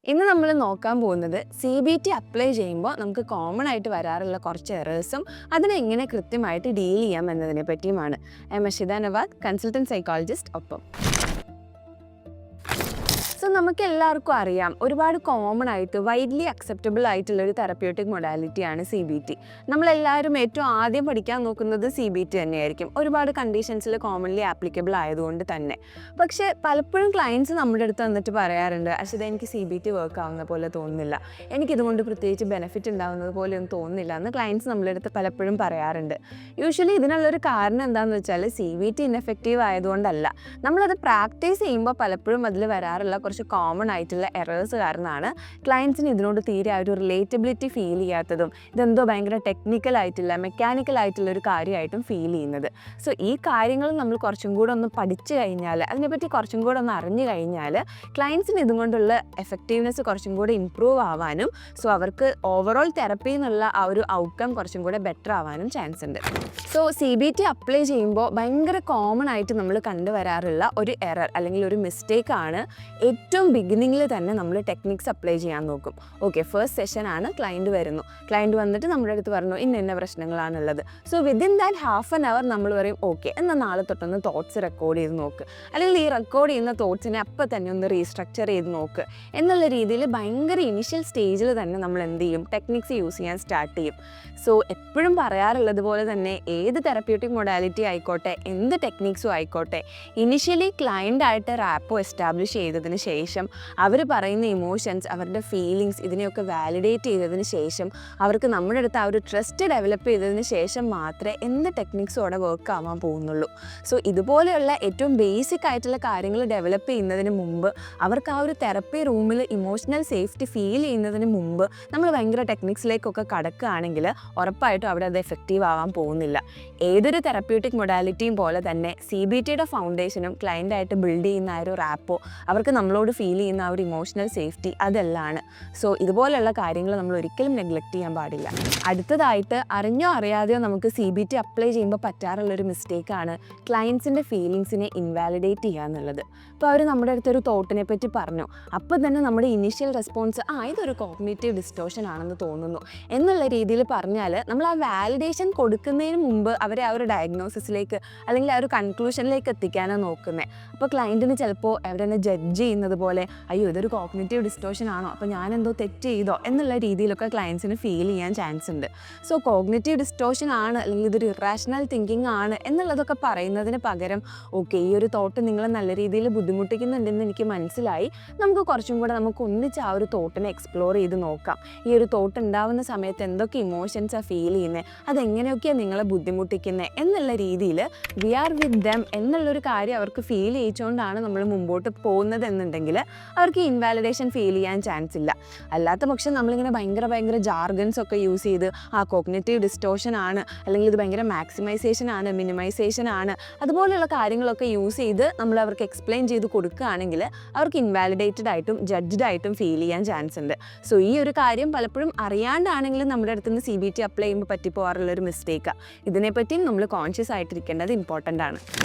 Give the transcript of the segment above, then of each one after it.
ഇന്ന് നമ്മൾ നോക്കാൻ പോകുന്നത് CBT അപ്ലൈ ചെയ്യുമ്പോൾ നമുക്ക് കോമൺ ആയിട്ട് വരാറുള്ള കുറച്ച് എറേഴ്സും അതിനെ എങ്ങനെ കൃത്യമായിട്ട് ഡീൽ ചെയ്യാം എന്നതിനെ പറ്റിയുമാണ്. I am Ashitha Navad, consultant psychologist, ഒപ്പം. സോ നമുക്ക് എല്ലാവർക്കും അറിയാം, ഒരുപാട് കോമൺ ആയിട്ട് വൈഡ്ലി അക്സെപ്റ്റബിൾ ആയിട്ടുള്ള ഒരു തെറപ്യൂട്ടിക് മൊഡാലിറ്റിയാണ് CBT. നമ്മളെല്ലാവരും ഏറ്റവും ആദ്യം പഠിക്കാൻ നോക്കുന്നത് CBT തന്നെയായിരിക്കും, ഒരുപാട് കണ്ടീഷൻസിൽ കോമൺലി ആപ്ലിക്കബിൾ ആയതുകൊണ്ട് തന്നെ. പക്ഷേ പലപ്പോഴും ക്ലയൻസ് നമ്മുടെ അടുത്ത് വന്നിട്ട് പറയാറുണ്ട്, അശ്വത എനിക്ക് CBT വർക്ക് ആവുന്ന പോലെ തോന്നുന്നില്ല, എനിക്കിതുകൊണ്ട് പ്രത്യേകിച്ച് ബെനിഫിറ്റ് ഉണ്ടാവുന്നത് പോലെ ഒന്നും തോന്നുന്നില്ല എന്ന് ക്ലയൻസ് നമ്മുടെ അടുത്ത് പലപ്പോഴും പറയാറുണ്ട്. യൂഷ്വലി ഇതിനുള്ളൊരു കാരണം എന്താണെന്ന് വെച്ചാൽ CBT ഇൻഎഫക്റ്റീവ് ആയതുകൊണ്ടല്ല, നമ്മളത് പ്രാക്ടീസ് ചെയ്യുമ്പോൾ പലപ്പോഴും അതിൽ വരാറുള്ള കുറച്ച് കോമൺ ആയിട്ടുള്ള എറേഴ്സ് കാരണമാണ് ക്ലയൻസിന് ഇതിനോട് തീരെ ഒരു റിലേറ്റബിലിറ്റി ഫീൽ ചെയ്യാത്തതും ഇതെന്തോ ഭയങ്കര ടെക്നിക്കൽ ആയിട്ടുള്ള മെക്കാനിക്കൽ ആയിട്ടുള്ള ഒരു കാര്യമായിട്ടും ഫീൽ ചെയ്യുന്നത്. സോ ഈ കാര്യങ്ങൾ നമ്മൾ കുറച്ചും കൂടെ ഒന്ന് പഠിച്ചു കഴിഞ്ഞാൽ, അതിനെപ്പറ്റി കുറച്ചും കൂടെ ഒന്ന് അറിഞ്ഞു കഴിഞ്ഞാൽ ക്ലയൻസിന് ഇതുകൊണ്ടുള്ള എഫക്റ്റീവ്നെസ് കുറച്ചും കൂടെ ഇമ്പ്രൂവ് ആവാനും അവർക്ക് ഓവറോൾ തെറപ്പി എന്നുള്ള ആ ഒരു ഔട്ട്കം കുറച്ചും കൂടെ ബെറ്റർ ആവാനും ചാൻസ് ഉണ്ട്. സോ CBT അപ്ലൈ ചെയ്യുമ്പോൾ ഭയങ്കര കോമൺ ആയിട്ട് നമ്മൾ കണ്ടുവരാറുള്ള ഒരു എറർ അല്ലെങ്കിൽ ഒരു മിസ്റ്റേക്കാണ്, ഏറ്റവും ബിഗിനിങ്ങിൽ തന്നെ നമ്മൾ ടെക്നിക്സ് അപ്ലൈ ചെയ്യാൻ നോക്കും. ഓക്കെ, ഫസ്റ്റ് സെഷനാണ്, ക്ലയൻറ്റ് വന്നിട്ട് നമ്മുടെ അടുത്ത് പറഞ്ഞു ഇന്ന പ്രശ്നങ്ങളാണുള്ളത്. So within that half an hour നമ്മൾ പറയും ഓക്കെ എന്നാൽ നാളെ തൊട്ടൊന്ന് തോട്ട്സ് റെക്കോർഡ് ചെയ്ത് നോക്ക്, അല്ലെങ്കിൽ ഈ റെക്കോർഡ് ചെയ്യുന്ന തോട്ട്സിനെ അപ്പം തന്നെ ഒന്ന് റീസ്ട്രക്ചർ ചെയ്ത് നോക്ക് എന്നുള്ള രീതിയിൽ ഭയങ്കര ഇനിഷ്യൽ സ്റ്റേജിൽ തന്നെ നമ്മൾ എന്ത് ചെയ്യും, ടെക്നിക്സ് യൂസ് ചെയ്യാൻ സ്റ്റാർട്ട് ചെയ്യും. സോ എപ്പോഴും പറയാറുള്ളത് പോലെ തന്നെ ഏത് തെറപ്യൂട്ടിക് മൊഡാലിറ്റി ആയിക്കോട്ടെ, എന്ത് ടെക്നിക്സും ആയിക്കോട്ടെ, ഇനിഷ്യലി ക്ലയൻ്റായിട്ട് റാപ്പോ എസ്റ്റാബ്ലിഷ് ചെയ്തതിന് ശേഷം അവർ പറയുന്ന ഇമോഷൻസ്, അവരുടെ ഫീലിങ്സ് ഇതിനെയൊക്കെ വാലിഡേറ്റ് ചെയ്തതിന് ശേഷം അവർക്ക് നമ്മുടെ അടുത്ത് ആ ഒരു ട്രസ്റ്റ് ഡെവലപ്പ് ചെയ്തതിന് ശേഷം മാത്രമേ എന്ത് ടെക്നിക്സും അവിടെ വർക്ക് ആവാൻ പോകുന്നുള്ളൂ. സോ ഇതുപോലെയുള്ള ഏറ്റവും ബേസിക് ആയിട്ടുള്ള കാര്യങ്ങൾ ഡെവലപ്പ് ചെയ്യുന്നതിന് മുമ്പ്, അവർക്ക് ആ ഒരു തെറപ്പി റൂമിൽ ഇമോഷണൽ സേഫ്റ്റി ഫീൽ ചെയ്യുന്നതിന് മുമ്പ് നമ്മൾ ഭയങ്കര ടെക്നിക്സിലേക്കൊക്കെ കടക്കുകയാണെങ്കിൽ ഉറപ്പായിട്ടും അവിടെ അത് എഫക്റ്റീവ് ആവാൻ പോകുന്നില്ല. ഏതൊരു തെറപ്യൂട്ടിക് മൊഡാലിറ്റിയും പോലെ തന്നെ CBTയുടെ ഫൗണ്ടേഷനും ക്ലയൻ്റായിട്ട് ബിൽഡ് ചെയ്യുന്ന ആ ഒരു റാപ്പോ, അവർക്ക് നമ്മളോട് ഫീൽ ചെയ്യുന്ന ആ ഒരു ഇമോഷണൽ സേഫ്റ്റി, അതെല്ലാം. സോ ഇതുപോലെയുള്ള കാര്യങ്ങൾ നമ്മൾ ഒരിക്കലും നെഗ്ലക്റ്റ് ചെയ്യാൻ പാടില്ല. അടുത്തതായിട്ട് അറിഞ്ഞോ അറിയാതെയോ നമുക്ക് CBT അപ്ലൈ ചെയ്യുമ്പോൾ പറ്റാറുള്ളൊരു മിസ്റ്റേക്കാണ് ക്ലയൻസിൻ്റെ ഫീലിങ്സിനെ ഇൻവാലിഡേറ്റ് ചെയ്യുക എന്നുള്ളത്. ഇപ്പോൾ അവർ നമ്മുടെ അടുത്തൊരു തോട്ടിനെ പറ്റി പറഞ്ഞു, അപ്പോൾ തന്നെ നമ്മുടെ ഇനീഷ്യൽ റെസ്പോൺസ് ഇതൊരു കോഗ്നിറ്റീവ് ഡിസ്റ്റോർഷൻ ആണെന്ന് തോന്നുന്നു എന്നുള്ള രീതിയിൽ പറഞ്ഞാൽ നമ്മൾ ആ വാലിഡേഷൻ കൊടുക്കുന്നതിന് മുമ്പ് അവരെ ആ ഒരു ഡയഗ്നോസിസിലേക്ക് അല്ലെങ്കിൽ ആ ഒരു കൺക്ലൂഷനിലേക്ക് എത്തിക്കാനാണ് നോക്കുന്നത്. അപ്പോൾ ക്ലയൻറ്റിന് ചിലപ്പോൾ അവരെന്നെ ജഡ്ജ് ചെയ്യുന്നത് പോലെ അയ്യോ ഇതൊരു കോഗ്നിറ്റീവ് ഡിസ്റ്റോർഷൻ ആണോ, അപ്പോൾ ഞാനെന്തോ തെറ്റ് ചെയ്തോ എന്നുള്ള രീതിയിലൊക്കെ ക്ലയൻസിന് ഫീൽ ചെയ്യാൻ ചാൻസ് ഉണ്ട്. സോ കോഗ്നിറ്റീവ് ഡിസ്റ്റോർഷൻ ആണ് അല്ലെങ്കിൽ ഇതൊരു ഇറാഷണൽ തിങ്കിങ് ആണ് എന്നുള്ളതൊക്കെ പറയുന്നതിന് പകരം ഓക്കെ ഈ ഒരു തോട്ട് നിങ്ങളെ നല്ല രീതിയിൽ ബുദ്ധിമുട്ടിക്കുന്നുണ്ടെന്ന് എനിക്ക് മനസ്സിലായി, നമുക്ക് കുറച്ചും കൂടെ നമുക്ക് ഒന്നിച്ച് ആ ഒരു തോട്ടിനെ എക്സ്പ്ലോർ ചെയ്ത് നോക്കാം. ഈ ഒരു തോട്ട് ഉണ്ടാവുന്ന സമയത്ത് എന്തൊക്കെ ഇമോഷൻസാണ് ഫീൽ ചെയ്യുന്നത്, അതെങ്ങനെയൊക്കെയാണ് നിങ്ങളെ ബുദ്ധിമുട്ടിക്കുന്നത് എന്നുള്ള രീതിയിൽ വി ആർ വിത്ത് ദം എന്നുള്ളൊരു കാര്യം അവർക്ക് ഫീൽ ചെയ്യിച്ചുകൊണ്ടാണ് നമ്മൾ മുമ്പോട്ട് പോകുന്നത് എന്നുണ്ടെങ്കിൽ അവർക്ക് ഇൻവാലിഡേഷൻ ഫീൽ ചെയ്യാൻ ചാൻസ് ഇല്ല. അല്ലാത്ത പക്ഷം നമ്മളിങ്ങനെ ഭയങ്കര ജാർഗൻസ് ഒക്കെ യൂസ് ചെയ്ത് കോഗ്നിറ്റീവ് ഡിസ്റ്റോർഷൻ ആണ് അല്ലെങ്കിൽ ഇത് ഭയങ്കര മാക്സിമൈസേഷൻ ആണ്, മിനിമൈസേഷൻ ആണ്, അതുപോലെയുള്ള കാര്യങ്ങളൊക്കെ യൂസ് ചെയ്ത് നമ്മൾ അവർക്ക് എക്സ്പ്ലെയിൻ ചെയ്ത് കൊടുക്കുകയാണെങ്കിൽ അവർക്ക് ഇൻവാലിഡേറ്റഡ് ആയിട്ടും ജഡ്ജ്ഡ് ആയിട്ടും ഫീൽ ചെയ്യാൻ ചാൻസ് ഉണ്ട്. സോ ഈ ഒരു കാര്യം പലപ്പോഴും അറിയാണ്ടാണെങ്കിലും നമ്മുടെ അടുത്ത് നിന്ന് CBT അപ്ലൈ ചെയ്യുമ്പോൾ പറ്റിപ്പോകാറുള്ളൊരു മിസ്റ്റേക്കാണ്. ഇതിനെപ്പറ്റിയും നമ്മൾ കോൺഷ്യസ് ആയിട്ടിരിക്കേണ്ടത് ഇമ്പോർട്ടൻ്റ് ആണ്.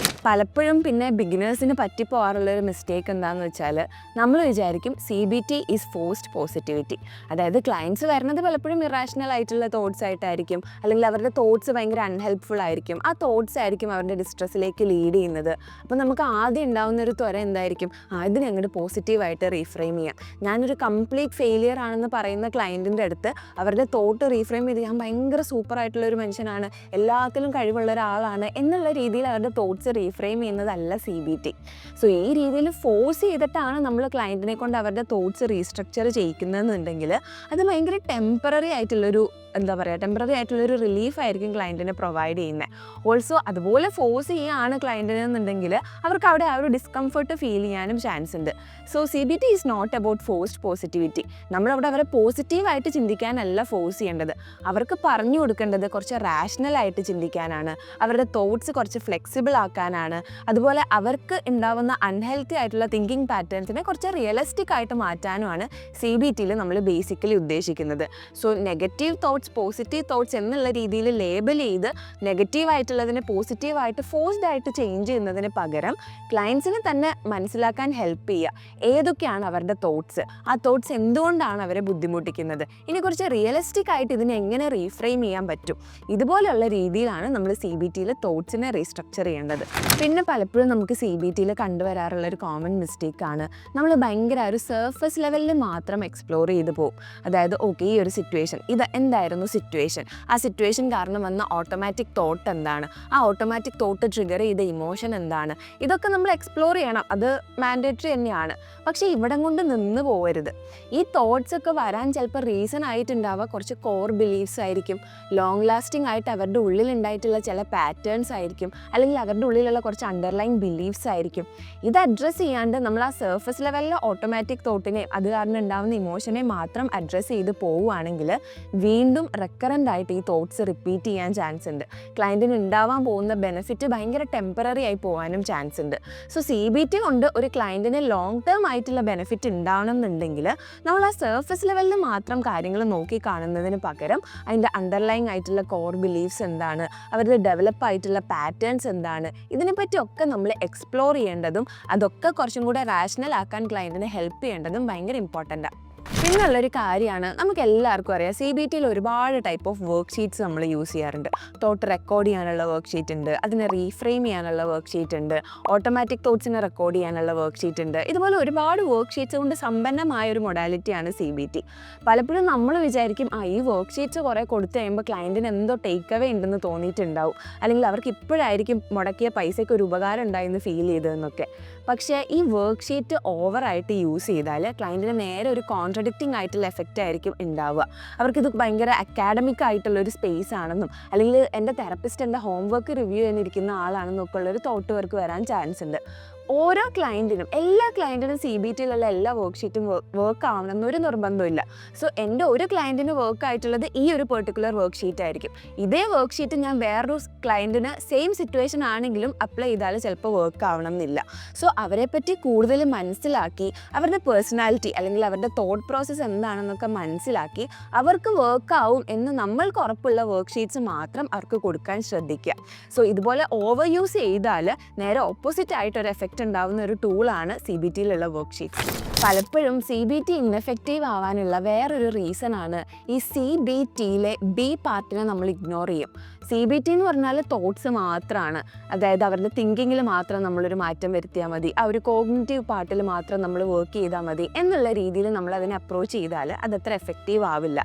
പലപ്പോഴും പിന്നെ ബിഗിനേഴ്സിന് പറ്റിപ്പോകാറുള്ളൊരു മിസ്റ്റേക്ക് എന്താണെന്ന് വെച്ചാൽ നമ്മൾ വിചാരിക്കും CBT ഈസ് ഫോഴ്സ്ഡ് പോസിറ്റിവിറ്റി. അതായത് ക്ലയൻസ് വരുന്നത് പലപ്പോഴും ഇറാഷണൽ ആയിട്ടുള്ള തോട്ട്സ് ആയിട്ടായിരിക്കും, അല്ലെങ്കിൽ അവരുടെ തോട്ട്സ് ഭയങ്കര അൺഹെൽപ്ഫുൾ ആയിരിക്കും, ആ തോട്ട്സ് ആയിരിക്കും അവരുടെ ഡിസ്ട്രെസ്സിലേക്ക് ലീഡ് ചെയ്യുന്നത്. അപ്പോൾ നമുക്ക് ആദ്യം ഉണ്ടാകുന്ന ഒരു ത്വര എന്തായിരിക്കും, ഇതിനെ അങ്ങോട്ട് പോസിറ്റീവായിട്ട് റീഫ്രെയിം ചെയ്യാം. ഞാനൊരു കംപ്ലീറ്റ് ഫെയിലിയർ ആണെന്ന് പറയുന്ന ക്ലയൻറ്റിൻ്റെ അടുത്ത് അവരുടെ തോട്ട് റീഫ്രെയിം ചെയ്ത് ഞാൻ ഭയങ്കര സൂപ്പറായിട്ടുള്ളൊരു മനുഷ്യനാണ്, എല്ലാത്തിലും കഴിവുള്ള ഒരാളാണ് എന്നുള്ള രീതിയിൽ അവരുടെ തോട്ട്സ് റീഫ്രെയിം ചെയ്യുന്നതല്ല CBT. സോ ഈ രീതിയിൽ ഫോഴ്സ് ചെയ്തിട്ടാണ് നമ്മൾ ക്ലയൻറ്റിനെ കൊണ്ട് അവരുടെ തോട്ട്സ് റീസ്ട്രക്ചർ ചെയ്യിക്കുന്നതെന്നുണ്ടെങ്കിൽ അത് ഭയങ്കര ടെമ്പററി ആയിട്ടുള്ളൊരു റിലീഫ് ആയിരിക്കും ക്ലയൻറ്റിനെ പ്രൊവൈഡ് ചെയ്യുന്നത്. ഓൾസോ അതുപോലെ ഫോഴ്സ് ചെയ്യുകയാണ് ക്ലയൻറ്റിന് എന്നുണ്ടെങ്കിൽ അവർക്ക് അവിടെ ആ ഒരു ഡിസ്കംഫർട്ട് ഫീൽ ചെയ്യാനും ചാൻസ് ഉണ്ട്. So CBT is not about forced positivity. നമ്മളവിടെ അവരെ പോസിറ്റീവായിട്ട് ചിന്തിക്കാനല്ല ഫോഴ്സ് ചെയ്യേണ്ടത്, അവർക്ക് പറഞ്ഞു കൊടുക്കേണ്ടത് കുറച്ച് റാഷണലായിട്ട് ചിന്തിക്കാനാണ്, അവരുടെ തോട്ട്സ് കുറച്ച് ഫ്ലെക്സിബിൾ ആക്കാനാണ്, അതുപോലെ അവർക്ക് ഉണ്ടാവുന്ന അൺഹെൽത്തി ആയിട്ടുള്ള തിങ്കിങ് പാറ്റേൺസിനെ കുറച്ച് റിയലിസ്റ്റിക് ആയിട്ട് മാറ്റാനുമാണ് CBTയിൽ നമ്മൾ ബേസിക്കലി ഉദ്ദേശിക്കുന്നത്. So negative thoughts positive thoughts എന്നുള്ള രീതിയിൽ ലേബൽ ചെയ്ത് നെഗറ്റീവായിട്ടുള്ളതിനെ പോസിറ്റീവായിട്ട് ഫോഴ്സ്ഡ് ആയിട്ട് ചേഞ്ച് ചെയ്യുന്നതിന് പകരം ക്ലയൻസിന് തന്നെ മനസ്സിലാക്കാൻ ഹെൽപ്പ് ചെയ്യുക. ഏതൊക്കെയാണ് അവരുടെ തോട്ട്സ്, ആ തോട്ട്സ് എന്തുകൊണ്ടാണ് അവരെ ബുദ്ധിമുട്ടിക്കുന്നത്, ഇനി കുറച്ച് റിയലിസ്റ്റിക് ആയിട്ട് ഇതിനെ എങ്ങനെ റീഫ്രെയിം ചെയ്യാൻ പറ്റും, ഇതുപോലെയുള്ള രീതിയിലാണ് നമ്മൾ CBTയിൽ തോട്ട്സിനെ റീസ്ട്രക്ചർ ചെയ്യേണ്ടത്. പിന്നെ പലപ്പോഴും നമുക്ക് CBTയിൽ കണ്ടുവരാറുള്ള ഒരു കോമൺ മിസ്റ്റേക്കാണ് നമ്മൾ ഭയങ്കര ഒരു സർഫസ് ലെവലിൽ മാത്രം എക്സ്പ്ലോർ ചെയ്ത് പോകും. അതായത് ഓക്കെ, ഈ ഒരു സിറ്റുവേഷൻ, ഇത് എന്തായിരുന്നു സിറ്റുവേഷൻ, ആ സിറ്റുവേഷൻ കാരണം വന്ന ഓട്ടോമാറ്റിക് തോട്ട് എന്താണ്, ആ ഓട്ടോമാറ്റിക് തോട്ട് ട്രിഗർ ചെയ്ത ഇമോഷൻ എന്താണ്, ഇതൊക്കെ നമ്മൾ എക്സ്പ്ലോർ ചെയ്യണം, അത് മാൻഡേറ്ററി തന്നെയാണ്. പക്ഷേ ഇവിടം കൊണ്ട് നിന്ന് പോകരുത്. ഈ തോട്ട്സ് ഒക്കെ വരാൻ ചിലപ്പോൾ റീസൺ ആയിട്ടുണ്ടാവുക കുറച്ച് കോർ ബിലീഫ്സ് ആയിരിക്കും, ലോങ് ലാസ്റ്റിംഗ് ആയിട്ട് അവരുടെ ഉള്ളിലുണ്ടായിട്ടുള്ള ചില പാറ്റേൺസ് ആയിരിക്കും, അല്ലെങ്കിൽ അവരുടെ ഉള്ളിലുള്ള കുറച്ച് അണ്ടർലൈൻ ബിലീഫ്സ് ആയിരിക്കും. ഇത് അഡ്രസ്സ് ചെയ്യാണ്ട് നമ്മൾ ആ സർഫസ് ലെവലിലെ ഓട്ടോമാറ്റിക് തോട്ടിനെ, അത് കാരണം ഉണ്ടാകുന്ന ഇമോഷനെ മാത്രം അഡ്രസ്സ് ചെയ്ത് പോവുകയാണെങ്കിൽ വീണ്ടും റെക്കറൻ്റ് ആയിട്ട് ഈ തോട്ട്സ് റിപ്പീറ്റ് ചെയ്യാൻ ചാൻസ് ഉണ്ട്. ക്ലയൻറ്റിന് ഉണ്ടാവാൻ പോകുന്ന ബെനിഫിറ്റ് ഭയങ്കര ടെമ്പററി ആയി പോകാനും ചാൻസ് ഉണ്ട്. സോ CBT കൊണ്ട് ഒരു ക്ലയൻറ്റിന് ലോങ് ടേം ആയിട്ടുള്ള ബെനിഫിറ്റ് ഉണ്ടാവണം എന്നുണ്ടെങ്കിൽ നമ്മൾ ആ സർഫസ് ലെവലിൽ മാത്രം കാര്യങ്ങൾ നോക്കി കാണുന്നതിന് പകരം അതിൻ്റെ അണ്ടർലൈങ് ആയിട്ടുള്ള കോർ ബിലീഫ്സ് എന്താണ്, അവരുടെ ഡെവലപ്പ് ആയിട്ടുള്ള പാറ്റേൺസ് എന്താണ്, ഇതിനെപ്പറ്റിയൊക്കെ നമ്മൾ എക്സ്പ്ലോർ ചെയ്യേണ്ടതും അതൊക്കെ കുറച്ചും കൂടെ റാഷണൽ ആക്കാൻ ക്ലയൻറ്റിനെ ഹെൽപ്പ് ചെയ്യേണ്ടതും ഭയങ്കര ഇമ്പോർട്ടൻ്റാണ്. പിന്നുള്ളൊരു കാര്യമാണ്, നമുക്ക് എല്ലാവർക്കും അറിയാം CBTയിൽ ഒരുപാട് ടൈപ്പ് ഓഫ് വർക്ക് ഷീറ്റ്സ് നമ്മൾ യൂസ് ചെയ്യാറുണ്ട്. തോട്ട് റെക്കോർഡ് ചെയ്യാനുള്ള വർക്ക് ഷീറ്റ് ഉണ്ട്, അതിനെ റീഫ്രെയിം ചെയ്യാനുള്ള വർക്ക് ഷീറ്റ് ഉണ്ട്, ഓട്ടോമാറ്റിക് തോട്ട്സിനെ റെക്കോർഡ് ചെയ്യാനുള്ള വർക്ക് ഷീറ്റ് ഉണ്ട്. ഇതുപോലെ ഒരുപാട് വർക്ക് ഷീറ്റ്സ് കൊണ്ട് സമ്പന്നമായ ഒരു മൊഡാലിറ്റിയാണ് CBT. പലപ്പോഴും നമ്മൾ വിചാരിക്കും ഈ വർക്ക് ഷീറ്റ്സ് കുറേ കൊടുത്തു കഴിയുമ്പോൾ ക്ലയൻറ്റിന് എന്തോ ടേക്ക് അവേ ഉണ്ടെന്ന് തോന്നിയിട്ടുണ്ടാവും, അല്ലെങ്കിൽ അവർക്ക് ഇപ്പോഴായിരിക്കും മുടക്കിയ പൈസയ്ക്ക് ഒരു ഉപകാരം ഉണ്ടായെന്ന് ഫീൽ ചെയ്തതെന്നൊക്കെ. പക്ഷേ ഈ വർക്ക് ഷീറ്റ് ഓവറായിട്ട് യൂസ് ചെയ്താൽ ക്ലയൻറ്റിന് നേരെ ഒരു കോൺട്രഡിക്റ്റിംഗ് ആയിട്ടുള്ള എഫക്റ്റ് ആയിരിക്കും ഉണ്ടാവുക. അവർക്കിത് ഭയങ്കര അക്കാഡമിക് ആയിട്ടുള്ളൊരു സ്പേസ് ആണെന്നും, അല്ലെങ്കിൽ എൻ്റെ തെറപ്പിസ്റ്റ് എൻ്റെ ഹോംവർക്ക് റിവ്യൂ ചെയ്യാനിരിക്കുന്ന ആളാണെന്നൊക്കെ ഉള്ളൊരു തോട്ട് വർക്ക് വരാൻ ചാൻസ് ഉണ്ട്. ഓരോ ക്ലയൻറ്റിനും, എല്ലാ ക്ലയൻറ്റിനും CBTയിലുള്ള എല്ലാ വർക്ക് ഷീറ്റും വർക്ക് ആവണം എന്നൊരു നിർബന്ധമില്ല. സോ എൻ്റെ ഒരു ക്ലയൻറ്റിന് വർക്ക് ആയിട്ടുള്ളത് ഈ ഒരു പെർട്ടിക്കുലർ വർക്ക് ഷീറ്റ് ആയിരിക്കും. ഇതേ വർക്ക് ഷീറ്റ് ഞാൻ വേറൊരു ക്ലയൻറ്റിന് സെയിം സിറ്റുവേഷൻ ആണെങ്കിലും അപ്ലൈ ചെയ്താൽ ചിലപ്പോൾ വർക്ക് ആവണം എന്നില്ല. സോ അവരെപ്പറ്റി കൂടുതൽ മനസ്സിലാക്കി അവരുടെ പേഴ്സണാലിറ്റി അല്ലെങ്കിൽ അവരുടെ തോട്ട് പ്രോസസ്സ് എന്താണെന്നൊക്കെ മനസ്സിലാക്കി അവർക്ക് വർക്ക് ആവും എന്ന് നമ്മൾക്ക് ഉറപ്പുള്ള വർക്ക് ഷീറ്റ്സ് മാത്രം അവർക്ക് കൊടുക്കാൻ ശ്രദ്ധിക്കുക. സോ ഇതുപോലെ ഓവർ യൂസ് ചെയ്താൽ നേരെ ഓപ്പോസിറ്റ് ആയിട്ടൊരു എഫക്റ്റ് ഉണ്ടാവുന്ന ഒരു ടൂളാണ് CBTയിലുള്ള വർക്ക് ഷീറ്റ്. പലപ്പോഴും CBT ഇൻഎഫക്റ്റീവ് ആവാനുള്ള വേറൊരു റീസണാണ് ഈ CBTയിലെ B പാർട്ടിനെ നമ്മൾ ഇഗ്നോർ ചെയ്യും. CBT എന്ന് പറഞ്ഞാൽ തോട്ട്സ് മാത്രമാണ്, അതായത് അവരുടെ തിങ്കിങ്ങിൽ മാത്രം നമ്മളൊരു മാറ്റം വരുത്തിയാൽ മതി, ആ ഒരു കോഗ്നിറ്റീവ് പാർട്ടിൽ മാത്രം നമ്മൾ വർക്ക് ചെയ്താൽ മതി എന്നുള്ള രീതിയിൽ നമ്മൾ അതിനെ അപ്രോച്ച് ചെയ്താൽ അതത്ര എഫക്റ്റീവ് ആവില്ല.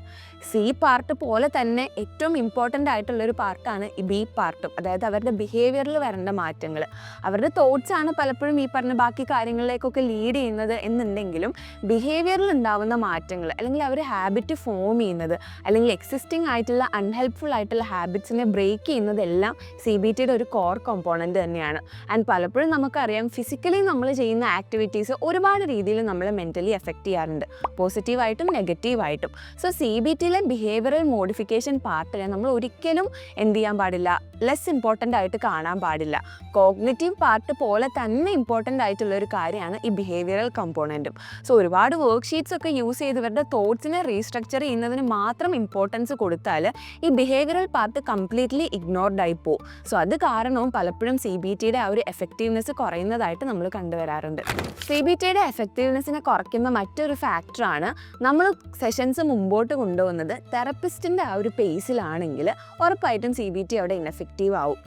C പാർട്ട് പോലെ തന്നെ ഏറ്റവും ഇമ്പോർട്ടൻ്റ് ആയിട്ടുള്ളൊരു പാർട്ടാണ് ഈ B പാർട്ടും, അതായത് അവരുടെ ബിഹേവിയറിൽ വരേണ്ട മാറ്റങ്ങൾ. അവരുടെ തോട്ട്സ് ആണ് പലപ്പോഴും ഈ പറഞ്ഞ ബാക്കി കാര്യങ്ങളിലേക്കൊക്കെ ലീഡ് ചെയ്യുന്നത് എന്നുണ്ടെങ്കിലും ബിഹേവിയറിൽ ഉണ്ടാവുന്ന മാറ്റങ്ങൾ, അല്ലെങ്കിൽ അവർ ഹാബിറ്റ് ഫോം ചെയ്യുന്നത്, അല്ലെങ്കിൽ എക്സിസ്റ്റിംഗ് ആയിട്ടുള്ള അൺഹെൽപ്ഫുൾ ആയിട്ടുള്ള ഹാബിറ്റ്സിനെ ബ്രേക്ക് ചെയ്യുന്നതെല്ലാം CBTയുടെ ഒരു കോർ കോമ്പോണൻറ്റ് തന്നെയാണ്. ആൻഡ് പലപ്പോഴും നമുക്കറിയാം ഫിസിക്കലി നമ്മൾ ചെയ്യുന്ന ആക്ടിവിറ്റീസ് ഒരുപാട് രീതിയിൽ നമ്മളെ മെൻ്റലി എഫക്റ്റ് ചെയ്യാറുണ്ട്, പോസിറ്റീവായിട്ടും നെഗറ്റീവായിട്ടും. സോ CBTയിലെ ബിഹേവിയറൽ മോഡിഫിക്കേഷൻ പാർട്ടിനെ നമ്മൾ ഒരിക്കലും എന്ത് ചെയ്യാൻ പാടില്ല, ലെസ് ഇമ്പോർട്ടൻ്റ് ആയിട്ട് കാണാൻ പാടില്ല. കോഗ്നിറ്റീവ് പാർട്ട് പോലെ തന്നെ ഇമ്പോർട്ടൻ്റ് ആയിട്ടുള്ള ഒരു കാര്യമാണ് ഈ ബിഹേവിയറൽ കമ്പോണൻറ്റും. സോ ഒരുപാട് വർക്ക് ഷീറ്റ്സ് ഒക്കെ യൂസ് ചെയ്ത് ഇവരുടെ തോട്ട്സിനെ റീസ്ട്രക്ചർ ചെയ്യുന്നതിന് മാത്രം ഇമ്പോർട്ടൻസ് കൊടുത്താൽ ഈ ബിഹേവിയറൽ പാർട്ട് കംപ്ലീറ്റ്ലി ഇഗ്നോർഡ് ആയി പോകും. സോ അത് കാരണവും പലപ്പോഴും CBTയുടെ ആ ഒരു എഫക്റ്റീവ്നെസ് കുറയുന്നതായിട്ട് നമ്മൾ കണ്ടുവരാറുണ്ട്. CBTയുടെ എഫക്റ്റീവ്നെസ്സിനെ കുറയ്ക്കുന്ന മറ്റൊരു ഫാക്ടറാണ് നമ്മൾ സെഷൻസ് മുമ്പോട്ട് കൊണ്ടുപോകുന്നത് തെറപ്പിസ്റ്റിൻ്റെ ആ ഒരു പേസിലാണെങ്കിൽ ഉറപ്പായിട്ടും CBT അവിടെ ഇൻഎഫക്റ്റീവ് ആവും.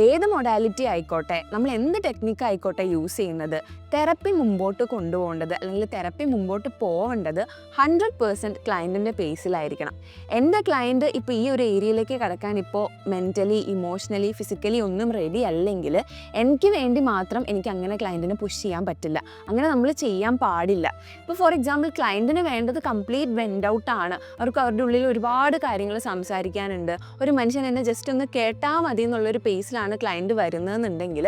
ഏത് മൊഡാലിറ്റി ആയിക്കോട്ടെ, നമ്മൾ എന്ത് ടെക്നിക്ക് ആയിക്കോട്ടെ യൂസ് ചെയ്യുന്നത്, തെറപ്പി മുമ്പോട്ട് കൊണ്ടുപോകേണ്ടത് അല്ലെങ്കിൽ തെറപ്പി മുമ്പോട്ട് പോവേണ്ടത് 100% ക്ലയൻറ്റിൻ്റെ പേസിലായിരിക്കണം. എൻ്റെ ക്ലയൻറ്റ് ഇപ്പോൾ ഈ ഒരു ഏരിയയിലേക്ക് കടക്കാൻ ഇപ്പോൾ മെൻ്റലി, ഇമോഷണലി, ഫിസിക്കലി ഒന്നും റെഡി അല്ലെങ്കിൽ എനിക്ക് വേണ്ടി മാത്രം എനിക്ക് അങ്ങനെ ക്ലയൻറ്റിനെ പുഷ് ചെയ്യാൻ പറ്റില്ല. അങ്ങനെ നമ്മൾ ചെയ്യാൻ പാടില്ല. ഇപ്പോൾ ഫോർ എക്സാമ്പിൾ ക്ലയൻറ്റിന് വേണ്ടത് കംപ്ലീറ്റ് വെൻഡ് ഔട്ടാണ്, അവർക്ക് അവരുടെ ഉള്ളിൽ ഒരുപാട് കാര്യങ്ങൾ സംസാരിക്കാനുണ്ട്, ഒരു മനുഷ്യൻ എന്നെ ജസ്റ്റ് ഒന്ന് കേട്ടാൽ മതി എന്നുള്ളൊരു പേസിലാണ് ക്ലയൻറ്റ് വരുന്നതെന്നുണ്ടെങ്കിൽ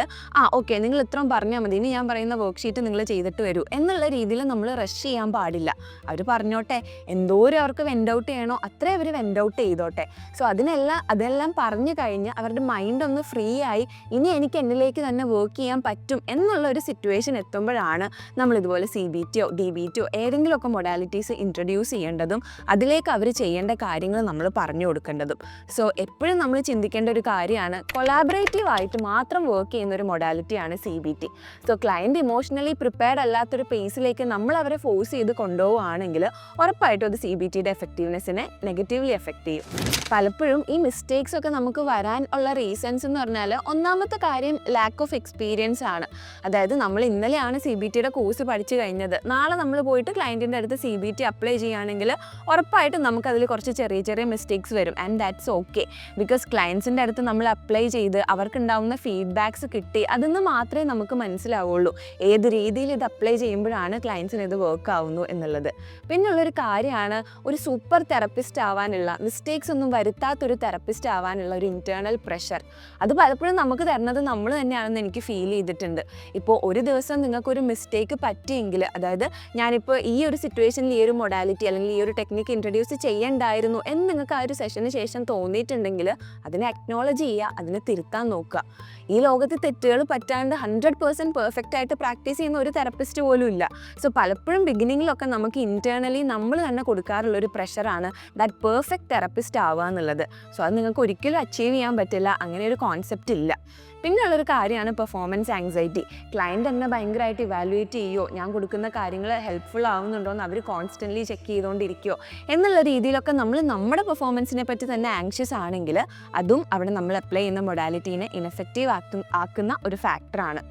ഓക്കെ, നിങ്ങൾ ഇത്രയും പറഞ്ഞാൽ മതി, ഇനി ഞാൻ പറയുന്ന വർക്ക് ഷീറ്റ് നിങ്ങൾ ചെയ്തിട്ട് വരൂ എന്നുള്ള രീതിയിൽ നമ്മൾ റഷ് ചെയ്യാൻ പാടില്ല. അവർ പറഞ്ഞോട്ടെ, എന്തോരം അവർക്ക് വെൻഡ് ഔട്ട് ചെയ്യണോ അത്രേ അവർ വെൻഡ് ഔട്ട് ചെയ്തോട്ടെ. സോ അതെല്ലാം പറഞ്ഞു കഴിഞ്ഞ് അവരുടെ മൈൻഡ് ഒന്ന് ഫ്രീ ആയി ഇനി എനിക്ക് എന്നിലേക്ക് തന്നെ വർക്ക് ചെയ്യാൻ പറ്റും എന്നുള്ളൊരു സിറ്റുവേഷൻ എത്തുമ്പോഴാണ് നമ്മളിതുപോലെ CBTയോ DBTയോ ഏതെങ്കിലുമൊക്കെ മൊഡാലിറ്റീസ് ഇൻട്രൊഡ്യൂസ് ചെയ്യേണ്ടതും അതിലേക്ക് അവർ ചെയ്യേണ്ട കാര്യങ്ങൾ നമ്മൾ പറഞ്ഞു കൊടുക്കേണ്ടതും. സോ എപ്പോഴും നമ്മൾ ചിന്തിക്കേണ്ട ഒരു കാര്യമാണ്, കൊളാബറേറ്റ് കോപ്പറേറ്റീവ് ആയിട്ട് മാത്രം വർക്ക് ചെയ്യുന്ന ഒരു മൊഡാലിറ്റിയാണ് CBT. So client emotionally prepared അല്ലാത്തൊരു പേസിലേക്ക് നമ്മൾ അവരെ ഫോഴ്സ് ചെയ്ത് കൊണ്ടുപോവുകയാണെങ്കിൽ ഉറപ്പായിട്ടും അത് CBTയുടെ എഫക്റ്റീവ്നെസ്സിനെ നെഗറ്റീവ്ലി എഫക്റ്റ് ചെയ്യും. പലപ്പോഴും ഈ മിസ്റ്റേക്സ് ഒക്കെ നമുക്ക് വരാൻ ഉള്ള റീസൺസ് എന്ന് പറഞ്ഞാൽ ഒന്നാമത്തെ കാര്യം ലാക്ക് ഓഫ് എക്സ്പീരിയൻസ് ആണ്. അതായത് നമ്മൾ ഇന്നലെയാണ് CBTയുടെ കോഴ്സ് പഠിച്ചു കഴിഞ്ഞത്, നാളെ നമ്മൾ പോയിട്ട് ക്ലയൻറ്റിൻ്റെ അടുത്ത് CBT അപ്ലൈ ചെയ്യുകയാണെങ്കിൽ ഉറപ്പായിട്ടും നമുക്കതിൽ കുറച്ച് ചെറിയ ചെറിയ മിസ്റ്റേക്സ് വരും. ആൻഡ് ദാറ്റ്സ് ഓക്കെ, ബിക്കോസ് ക്ലയൻസിൻ്റെ അടുത്ത് നമ്മൾ അപ്ലൈ ചെയ്ത് അവർക്കുണ്ടാവുന്ന ഫീഡ്ബാക്സ് കിട്ടി അതിന്ന് മാത്രമേ നമുക്ക് മനസ്സിലാവുള്ളൂ ഏത് രീതിയിൽ ഇത് അപ്ലൈ ചെയ്യുമ്പോഴാണ് ക്ലയൻസിന് ഇത് വർക്ക് ആവുന്നു എന്നുള്ളത്. പിന്നുള്ളൊരു കാര്യമാണ് ഒരു സൂപ്പർ തെറപ്പിസ്റ്റ് ആവാനുള്ള, മിസ്റ്റേക്സ് ഒന്നും വരുത്താത്തൊരു തെറപ്പിസ്റ്റ് ആവാനുള്ള ഒരു ഇൻറ്റേർണൽ പ്രഷർ. അത് പലപ്പോഴും നമുക്ക് തരുന്നത് നമ്മൾ തന്നെയാണെന്ന് എനിക്ക് ഫീൽ ചെയ്തിട്ടുണ്ട്. ഇപ്പോൾ ഒരു ദിവസം നിങ്ങൾക്കൊരു മിസ്റ്റേക്ക് പറ്റിയെങ്കിൽ, അതായത് ഞാനിപ്പോൾ ഈ ഒരു സിറ്റുവേഷനിൽ ഈ ഒരു മൊഡാലിറ്റി അല്ലെങ്കിൽ ഈ ഒരു ടെക്നിക്ക് ഇൻട്രൊഡ്യൂസ് ചെയ്യണ്ടായിരുന്നു എന്ന് നിങ്ങൾക്ക് ആ ഒരു സെഷന് ശേഷം തോന്നിയിട്ടുണ്ടെങ്കിൽ അതിനെ അക്നോളജ് ചെയ്യുക, അതിനെ തിരുത്താൻ നോക്കുക. ഈ ലോകത്ത് തെറ്റുകൾ പറ്റാണ്ട് 100% പെർഫെക്റ്റ് ആയിട്ട് പ്രാക്ടീസ് ചെയ്യുന്ന ഒരു തെറപ്പിസ്റ്റ് പോലും ഇല്ല. സോ പലപ്പോഴും ബിഗിനിങ്ങിലൊക്കെ നമുക്ക് ഇൻറ്റേർണലി നമ്മൾ തന്നെ കൊടുക്കാറുള്ളൊരു പ്രഷറാണ് ദാറ്റ് പെർഫെക്റ്റ് തെറപ്പിസ്റ്റ് ആവുക എന്നുള്ളത്. സോ അത് നിങ്ങൾക്ക് ഒരിക്കലും അച്ചീവ് ചെയ്യാൻ പറ്റില്ല, അങ്ങനെ ഒരു കോൺസെപ്റ്റ് ഇല്ല. പിന്നെയുള്ളൊരു കാര്യമാണ് പെർഫോമൻസ് ആങ്സൈറ്റി. ക്ലയൻറ്റ് എന്നെ ഭയങ്കരമായിട്ട് ഇവാലുവേറ്റ് ചെയ്യുമോ, ഞാൻ കൊടുക്കുന്ന കാര്യങ്ങൾ ഹെൽപ്ഫുൾ ആവുന്നുണ്ടോ എന്ന് അവർ കോൺസ്റ്റൻ്റ്ലി ചെക്ക് ചെയ്തുകൊണ്ടിരിക്കുമോ എന്നുള്ള രീതിയിലൊക്കെ നമ്മൾ നമ്മുടെ പെർഫോമൻസിനെ പറ്റി തന്നെ ആങ്ഷ്യസ് ആണെങ്കിൽ അതും അവിടെ നമ്മൾ അപ്ലൈ ചെയ്യുന്ന മൊഡാലിറ്റീനെ ഇൻഎഫക്റ്റീവ് ആക്കുന്ന ഒരു ഫാക്ടറാണ്.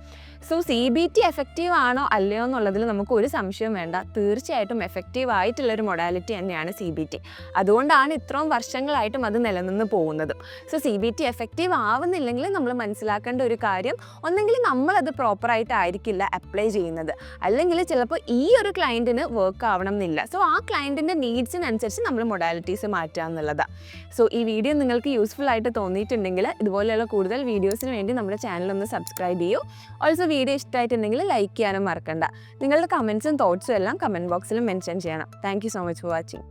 സോ CBT എഫക്റ്റീവ് ആണോ അല്ലയോ എന്നുള്ളതിൽ നമുക്ക് ഒരു സംശയം വേണ്ട, തീർച്ചയായിട്ടും എഫക്റ്റീവ് ആയിട്ടുള്ളൊരു മൊഡാലിറ്റി തന്നെയാണ് CBT. അതുകൊണ്ടാണ് ഇത്രയും വർഷങ്ങളായിട്ടും അത് നിലനിന്ന് പോകുന്നതും. സോ CBT എഫക്റ്റീവ് ആവുന്നില്ലെങ്കിൽ നമ്മൾ മനസ്സിലാക്കേണ്ട ഒരു കാര്യം, ഒന്നെങ്കിൽ നമ്മളത് പ്രോപ്പറായിട്ടായിരിക്കില്ല അപ്ലൈ ചെയ്യുന്നത്, അല്ലെങ്കിൽ ചിലപ്പോൾ ഈ ഒരു ക്ലയൻറ്റിന് വർക്ക് ആവണം എന്നില്ല. സോ ആ ക്ലയൻറ്റിൻ്റെ നീഡ്സിനനുസരിച്ച് നമ്മൾ മൊഡാലിറ്റീസ് മാറ്റുക എന്നുള്ളതാണ്. സോ ഈ വീഡിയോ നിങ്ങൾക്ക് യൂസ്ഫുൾ ആയിട്ട് തോന്നിയിട്ടുണ്ടെങ്കിൽ ഇതുപോലെയുള്ള കൂടുതൽ വീഡിയോസിന് വേണ്ടി നമ്മുടെ ചാനലൊന്ന് സബ്സ്ക്രൈബ് ചെയ്യൂ. ഓൾസോ വീഡിയോ ഇഷ്ടമായിട്ടുണ്ടെങ്കിൽ ലൈക്ക് ചെയ്യാനും മറക്കണ്ട. നിങ്ങളുടെ കമൻസും തോട്ട്സും എല്ലാം കമൻറ്റ് ബോക്സിൽ മെൻഷൻ ചെയ്യണം. Thank you so much for watching.